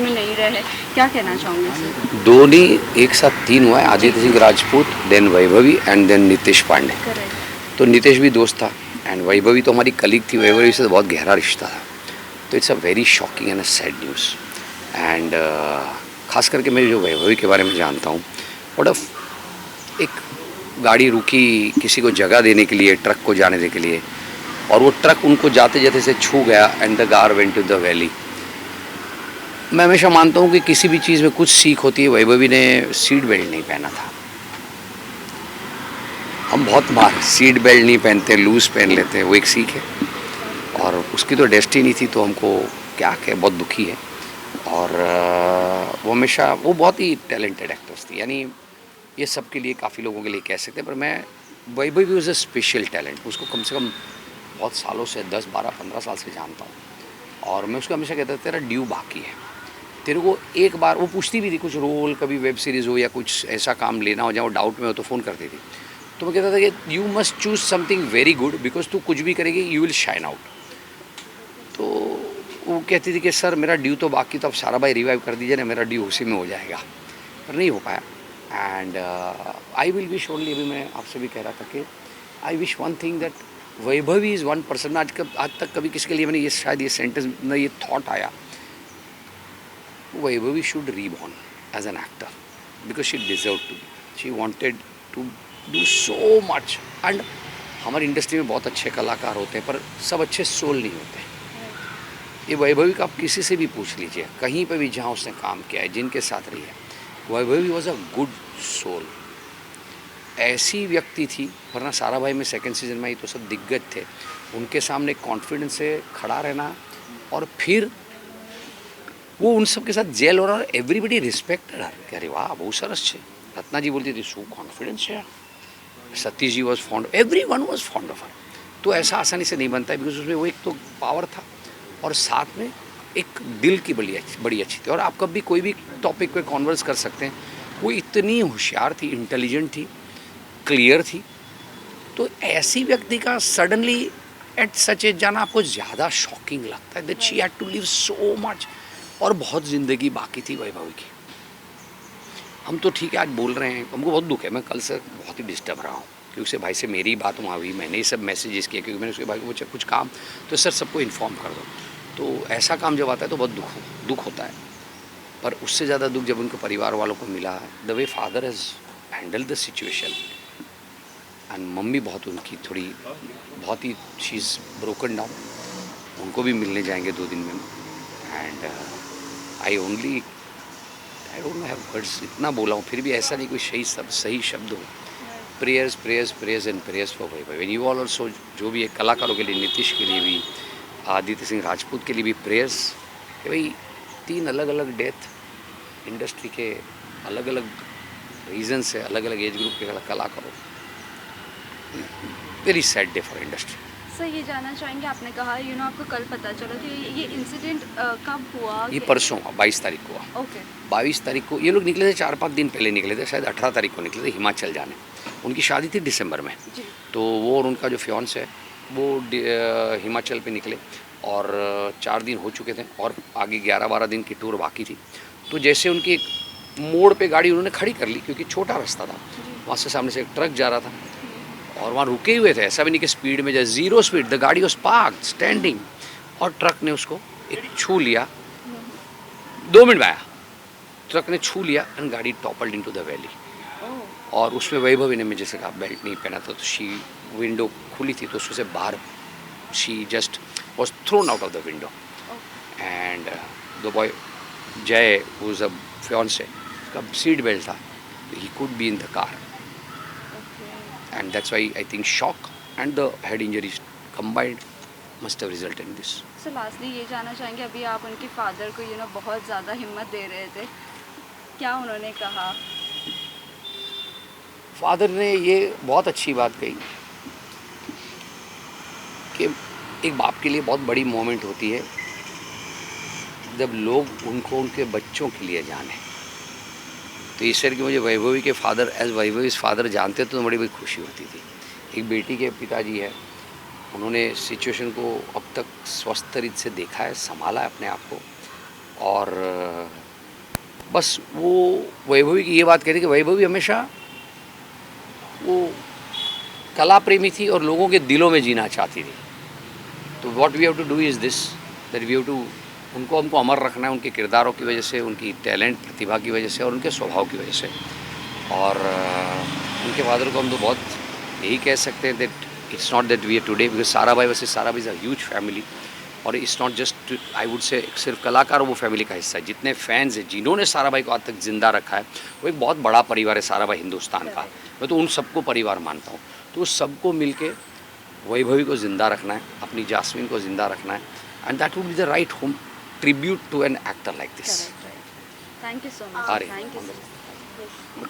में नहीं रहे, क्या कहना चाहोगे सर? धोनी एक साथ 3 हुआ है, Aditya Singh Rajput, then Vaibhavi and then Nitesh Pandey. Correct. तो नितेश भी दोस्त था एंड वैभवी तो हमारी कलीग थी, वैभवी से तो बहुत गहरा रिश्ता था। तो it's a very shocking and a sad news and ख़ास करके मैं जो वैभवी के बारे में जानता हूँ, और एक गाड़ी रुकी किसी को जगह देने के लिए, ट्रक को जाने देने के लिए, और वो ट्रक उनको जाते जाते से छू गया and the car went to the valley. मैं हमेशा मानता हूँ कि किसी भी चीज़ में कुछ सीख होती है। वैभवी ने सीट बेल्ट नहीं पहना था। हम बहुत बार सीट बेल्ट नहीं पहनते, लूज़ पहन लेते हैं, वो एक सीख है और उसकी तो डेस्टिनी थी, तो हमको क्या कहें, बहुत दुखी है। और वो हमेशा, वो बहुत ही टैलेंटेड एक्ट्रेस थी, यानी ये सब के लिए, काफ़ी लोगों के लिए कह सकते हैं, पर मैं Vaibhavi was a special talent. उसको कम से कम बहुत सालों से, 10 12 15 साल से जानता हूँ और मैं उसको हमेशा कहता था तेरा ड्यू बाकी है, तेरे को एक बार। वो पूछती भी थी कुछ रोल, कभी वेब सीरीज़ हो या कुछ ऐसा काम लेना हो जहाँ वो डाउट में हो तो फ़ोन करती थी। तो मैं कहता था कि you must choose something very good, because तू कुछ भी करेगी यू विल शाइन आउट। तो वो कहती थी कि सर मेरा ड्यू तो बाकी, तो अब सारा भाई रिवाइव कर दीजिए ना, मेरा ड्यू उसी में हो जाएगा। पर नहीं हो पाया and I will wish only, अभी मैं आपसे भी कह रहा था कि I wish one thing that Vaibhavi is one person. आज तक कभी किसी के लिए मैंने ये शायद ये सेंटेंस ना, ये थॉट आया, Vaibhavi should reborn as an actor because she deserve to, she wanted to do so much. And हमारी इंडस्ट्री में बहुत अच्छे कलाकार होते हैं पर सब अच्छे सोल नहीं होते। ये वैभवी का आप किसी से भी पूछ लीजिए, कहीं पे भी जहाँ उसने काम किया है, जिनके साथ रही है, Vaibhavi was a good soul. ऐसी व्यक्ति थी, वरना सारा भाई में सेकंड सीजन में ही तो सब दिग्गज थे, उनके सामने कॉन्फिडेंस से खड़ा रहना, और फिर वो उन सब के साथ जेल हो रहा, और एवरीबडी रिस्पेक्टेड हर कि अरे वाह બહુ સરસ છે। रत्ना जी बोलती थी શું कॉन्फिडेंस है, Satish ji was fond, every one was fond of her. तो ऐसा आसानी से नहीं बनता है, बिकॉज उसमें वो एक तो पावर था और साथ में एक दिल की बड़ी अच्छी थी, और आप कभी कोई भी टॉपिक पे कॉन्वर्स कर सकते हैं। वो इतनी होशियार थी, इंटेलिजेंट थी, क्लियर थी। तो ऐसी व्यक्ति का सडनली एट सच एज जाना आपको ज़्यादा शॉकिंग लगता है, that she had to live so much. और बहुत ज़िंदगी बाकी थी वैभवी की। हम तो ठीक है आज बोल रहे हैं, हमको बहुत दुख है, मैं कल से बहुत ही डिस्टर्ब रहा हूँ, क्योंकि उससे भाई से मेरी बात वहाँ हुई, मैंने ये सब मैसेजेस किए, क्योंकि मैंने उसके भाई को पूछा कुछ काम, तो सर सबको इन्फॉर्म कर दो। तो ऐसा काम जब आता है तो बहुत दुख होता है। पर उससे ज़्यादा दुख जब उनके परिवार वालों को मिला, the way father has handle the situation, and mummy बहुत उनकी थोड़ी बहुत ही शी इज़ ब्रोकन डाउन। उनको भी मिलने जाएंगे 2 दिन में, and I don't have words, इतना बोला हूँ फिर भी ऐसा नहीं कोई सही शब्द हो। Prayers prayers prayers and prayers for Vaibhavi, and you all also, जो भी है कलाकारों के लिए, नीतीश के लिए भी, आदित्य सिंह राजपूत के लिए भी प्रेयर्स, कि भाई 3 अलग अलग डेथ, इंडस्ट्री के अलग अलग रीजन से, अलग अलग एज ग्रुप के कलाकारों, very sad day for industry. Sir ये जानना चाहेंगे, आपने कहा आपको कल पता चला, तो ये इंसिडेंट कब हुआ? ये परसों 22 तारीख को हुआ। ओके। 22 तारीख को ये लोग निकले थे, 4-5 दिन पहले निकले थे, शायद 18 तारीख को निकले थे हिमाचल जाने। उनकी शादी थी दिसंबर में, जी। तो वो और उनका जो फियांस है वो हिमाचल पे निकले, और 4 दिन हो चुके थे और आगे 11-12 दिन की टूर बाकी थी। तो जैसे उनकी एक मोड़ पे गाड़ी उन्होंने खड़ी कर ली, क्योंकि छोटा रास्ता था, वहाँ से सामने से एक ट्रक जा रहा था और वहाँ रुके हुए थे, ऐसा भी नहीं कि स्पीड में जाए, 0 स्पीड, द गाड़ी वॉज पार्क्ड स्टैंडिंग, और ट्रक ने उसको एक छू लिया, 2 मिनट में आया, ट्रक ने छू लिया एंड गाड़ी टॉपल्ड इनटू द वैली। और उसमें वैभवी ने, मैं जैसे कहा, बेल्ट नहीं पहना था, तो शी, विंडो खुली थी तो उससे बाहर, she just was thrown out of the window, and the boy जय वाज अ फियांसे, उसका सीट बेल्ट था, he could be in the car, and that's why I think shock and the head injuries combined must have resulted in this. Sir lastly ये जानना चाहेंगे, अभी आप उनके father को बहुत ज़्यादा हिम्मत दे रहे थे, क्या उन्होंने कहा? फादर ने ये बहुत अच्छी बात कही कि एक बाप के लिए बहुत बड़ी मोमेंट होती है जब लोग उनको उनके बच्चों के लिए जाने। तो ईश्वर की मुझे वैभवी के फादर एज वैभवी फादर जानते तो बड़ी बड़ी खुशी होती थी। एक बेटी के पिताजी है, उन्होंने सिचुएशन को अब तक स्वस्थ तरीके से देखा है, संभाला है अपने आप को, और बस वो वैभवी की ये बात कहती कि वैभवी हमेशा वो कला प्रेमी थी और लोगों के दिलों में जीना चाहती थी। तो what we have to do is this, that we have to हमको अमर रखना है उनके किरदारों की वजह से, उनकी टैलेंट प्रतिभा की वजह से और उनके स्वभाव की वजह से। और उनके फादर को हम तो बहुत यही कह सकते हैं that it's not that we are today, because Sarabhai वैसे Sarabhai is a huge family. और it's not just I would say सिर्फ कलाकार वो फैमिली का हिस्सा है, जितने फैंस हैं जिन्होंने साराभाई को आज तक ज़िंदा रखा है वो एक बहुत बड़ा परिवार है साराभाई हिंदुस्तान का। मैं तो उन सबको परिवार मानता हूँ। तो उस सबको मिलके वैभवी को ज़िंदा रखना है, अपनी जास्मिन को ज़िंदा रखना है, and that would be the right home tribute to an actor like this. Thank you so much, अरे, थैंक यू सो मच।